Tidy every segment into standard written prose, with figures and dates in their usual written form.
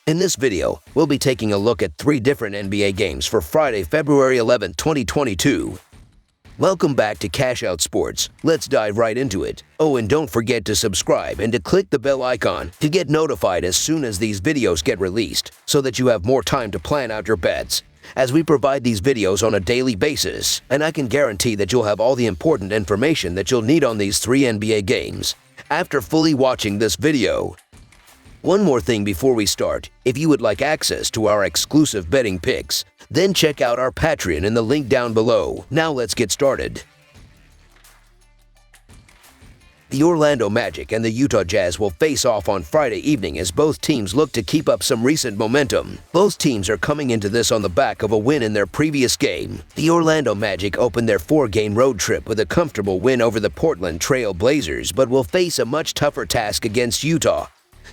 In this video, we'll be taking a look at 3 different NBA games for Friday, February 11, 2022. Welcome back to Cash Out Sports. Let's dive right into it. Oh, and don't forget to subscribe and to click the bell icon to get notified as soon as these videos get released, so that you have more time to plan out your bets, as we provide these videos on a daily basis, and I can guarantee that you'll have all the important information that you'll need on these 3 NBA games after fully watching this video. One more thing before we start, if you would like access to our exclusive betting picks, then check out our Patreon in the link down below. Now let's get started. The Orlando Magic and the Utah Jazz will face off on Friday evening as both teams look to keep up some recent momentum. Both teams are coming into this on the back of a win in their previous game. The Orlando Magic opened their 4-game road trip with a comfortable win over the Portland Trail Blazers, but will face a much tougher task against Utah,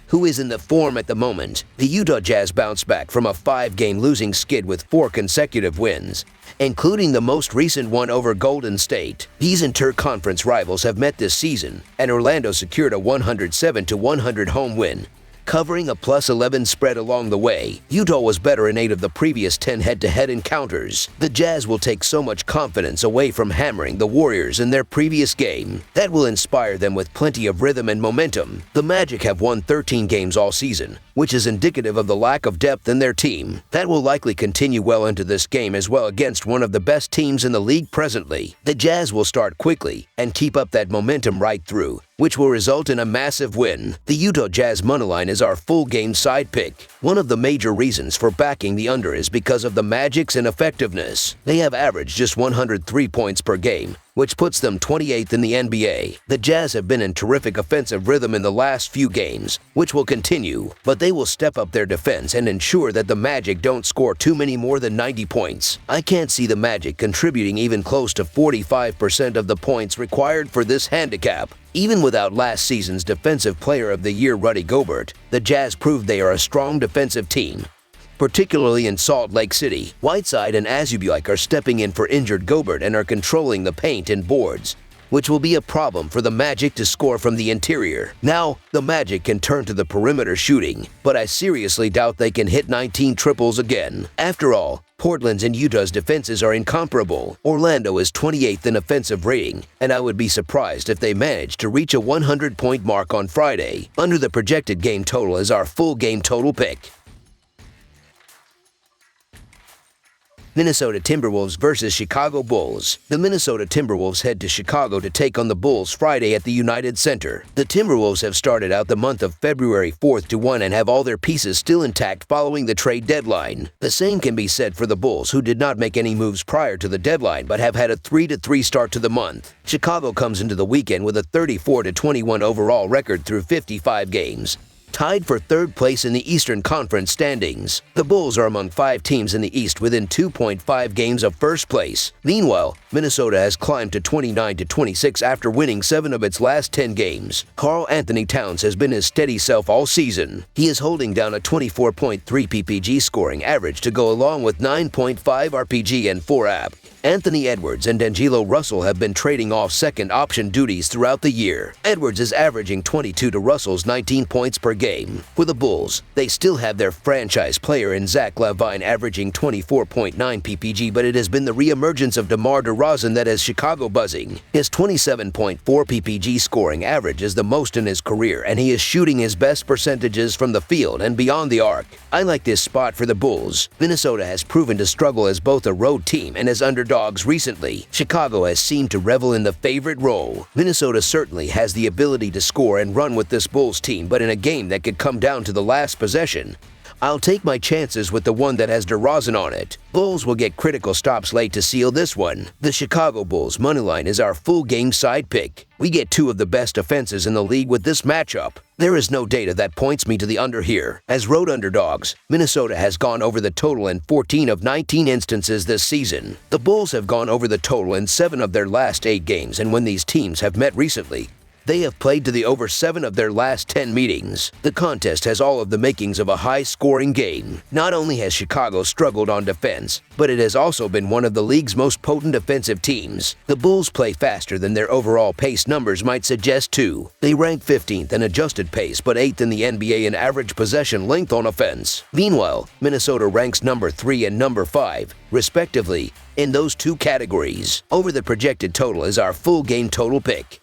who is in the form at the moment. The Utah Jazz bounced back from a 5-game losing skid with 4 consecutive wins, including the most recent one over Golden State. These inter-conference rivals have met this season, and Orlando secured a 107-100 home win, covering a +11 spread along the way. Utah was better in 8 of the previous 10 head-to-head encounters. The Jazz will take so much confidence away from hammering the Warriors in their previous game. That will inspire them with plenty of rhythm and momentum. The Magic have won 13 games all season, which is indicative of the lack of depth in their team. That will likely continue well into this game as well against one of the best teams in the league presently. The Jazz will start quickly and keep up that momentum right through, which will result in a massive win. The Utah Jazz moneyline is our full game side pick. One of the major reasons for backing the under is because of the Magic's ineffectiveness. They have averaged just 103 points per game, which puts them 28th in the NBA. The Jazz have been in terrific offensive rhythm in the last few games, which will continue, but they will step up their defense and ensure that the Magic don't score too many more than 90 points. I can't see the Magic contributing even close to 45% of the points required for this handicap. Even without last season's Defensive Player of the Year Rudy Gobert, the Jazz proved they are a strong defensive team, particularly in Salt Lake City. Whiteside and Azubuike are stepping in for injured Gobert and are controlling the paint and boards, which will be a problem for the Magic to score from the interior. Now, the Magic can turn to the perimeter shooting, but I seriously doubt they can hit 19 triples again. After all, Portland's and Utah's defenses are incomparable. Orlando is 28th in offensive rating, and I would be surprised if they manage to reach a 100-point mark on Friday. Under the projected game total is our full game total pick. Minnesota Timberwolves versus Chicago Bulls. The Minnesota Timberwolves head to Chicago to take on the Bulls Friday at the United Center. The Timberwolves have started out the month of February 4th to 1 and have all their pieces still intact following the trade deadline. The same can be said for the Bulls, who did not make any moves prior to the deadline but have had a 3-3 start to the month. Chicago comes into the weekend with a 34-21 overall record through 55 games, tied for 3rd place in the Eastern Conference standings. The Bulls are among 5 teams in the East within 2.5 games of first place. Meanwhile, Minnesota has climbed to 29-26 after winning 7 of its last 10 games. Karl Anthony Towns has been his steady self all season. He is holding down a 24.3 PPG scoring average to go along with 9.5 RPG and 4 AP. Anthony Edwards and D'Angelo Russell have been trading off second option duties throughout the year. Edwards is averaging 22 to Russell's 19 points per game. For the Bulls, they still have their franchise player in Zach LaVine averaging 24.9 PPG, but it has been the re-emergence of DeMar DeRozan that has Chicago buzzing. His 27.4 PPG scoring average is the most in his career, and he is shooting his best percentages from the field and beyond the arc. I like this spot for the Bulls. Minnesota has proven to struggle as both a road team and as underdogs recently. Chicago has seemed to revel in the favorite role. Minnesota certainly has the ability to score and run with this Bulls team, but in a game that could come down to the last possession, I'll take my chances with the one that has DeRozan on it. Bulls will get critical stops late to seal this one. The Chicago Bulls moneyline is our full game side pick. We get 2 of the best offenses in the league with this matchup. There is no data that points me to the under here. As road underdogs, Minnesota has gone over the total in 14 of 19 instances this season. The Bulls have gone over the total in 7 of their last 8 games, and when these teams have met recently, They have played to the over 7 of their last 10 meetings. The contest has all of the makings of a high-scoring game. Not only has Chicago struggled on defense, but it has also been one of the league's most potent offensive teams. The Bulls play faster than their overall pace numbers might suggest too. They rank 15th in adjusted pace but 8th in the NBA in average possession length on offense. Meanwhile, Minnesota ranks number 3 and number 5, respectively, in those two categories. Over the projected total is our full game total pick.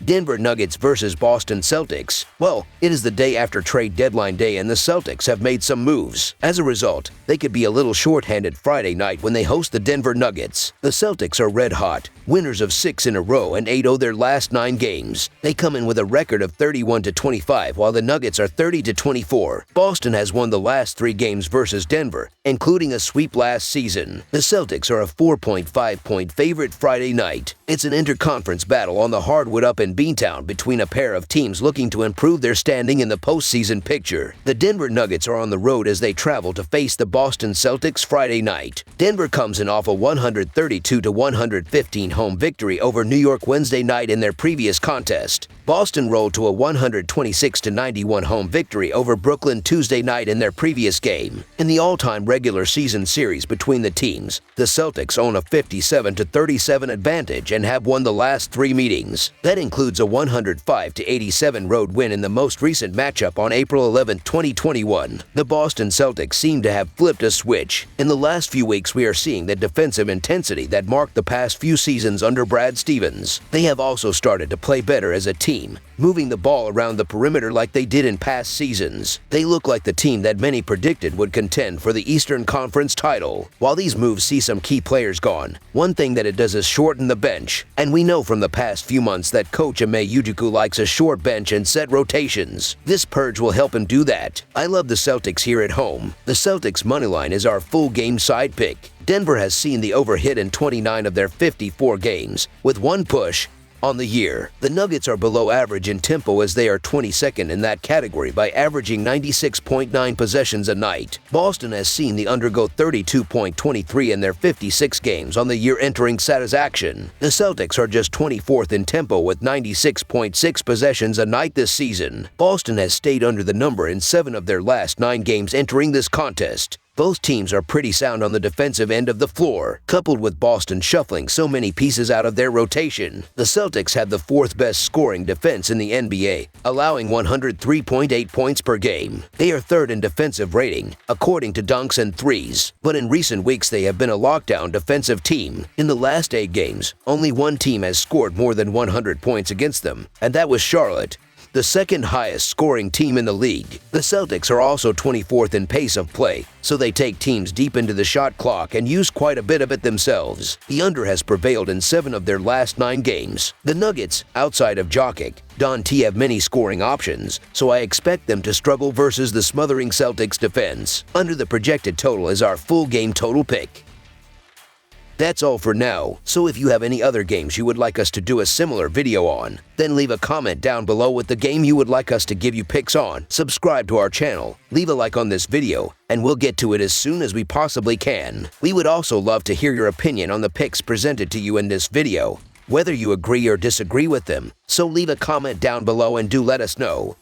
Denver Nuggets versus Boston Celtics. Well, it is the day after trade deadline day and the Celtics have made some moves. As a result, they could be a little short-handed Friday night when they host the Denver Nuggets. The Celtics are red hot, winners of 6 in a row and 8-0 their last 9 games. They come in with a record of 31-25 while the Nuggets are 30-24. Boston has won the last 3 games versus Denver, including a sweep last season. The Celtics are a 4.5-point favorite Friday night. It's an interconference battle on the hardwood up in Beantown between a pair of teams looking to improve their standing in the postseason picture. The Denver Nuggets are on the road as they travel to face the Boston Celtics Friday night. Denver comes in off a 132-115 home victory over New York Wednesday night in their previous contest. Boston rolled to a 126-91 home victory over Brooklyn Tuesday night in their previous game. In the all-time regular season series between the teams, the Celtics own a 57-37 advantage and have won the last 3 meetings. That includes a 105-87 road win in the most recent matchup on April 11, 2021. The Boston Celtics seem to have flipped a switch. In the last few weeks, we are seeing the defensive intensity that marked the past few seasons under Brad Stevens. They have also started to play better as a team, moving the ball around the perimeter like they did in past seasons. They look like the team that many predicted would contend for the Eastern Conference title. While these moves see some key players gone, one thing that it does is shorten the bench. And we know from the past few months that Coach Ime Udoka likes a short bench and set rotations. This purge will help him do that. I love the Celtics here at home. The Celtics moneyline is our full game side pick. Denver has seen the over hit in 29 of their 54 games, with 1 push on the year. The Nuggets are below average in tempo as they are 22nd in that category by averaging 96.9 possessions a night. Boston has seen the under go 32.23 in their 56 games on the year entering satisfaction. The Celtics are just 24th in tempo with 96.6 possessions a night this season. Boston has stayed under the number in 7 of their last 9 games entering this contest. Both teams are pretty sound on the defensive end of the floor, coupled with Boston shuffling so many pieces out of their rotation. The Celtics have the 4th best scoring defense in the NBA, allowing 103.8 points per game. They are 3rd in defensive rating, according to dunks and threes. But in recent weeks, they have been a lockdown defensive team. In the last 8 games, only one team has scored more than 100 points against them, and that was Charlotte, the 2nd highest scoring team in the league. The Celtics are also 24th in pace of play, so they take teams deep into the shot clock and use quite a bit of it themselves. The under has prevailed in 7 of their last 9 games. The Nuggets, outside of Jokic, don't have many scoring options, so I expect them to struggle versus the smothering Celtics defense. Under the projected total is our full game total pick. That's all for now, so if you have any other games you would like us to do a similar video on, then leave a comment down below with the game you would like us to give you picks on. Subscribe to our channel, leave a like on this video, and we'll get to it as soon as we possibly can. We would also love to hear your opinion on the picks presented to you in this video, whether you agree or disagree with them, so leave a comment down below and do let us know.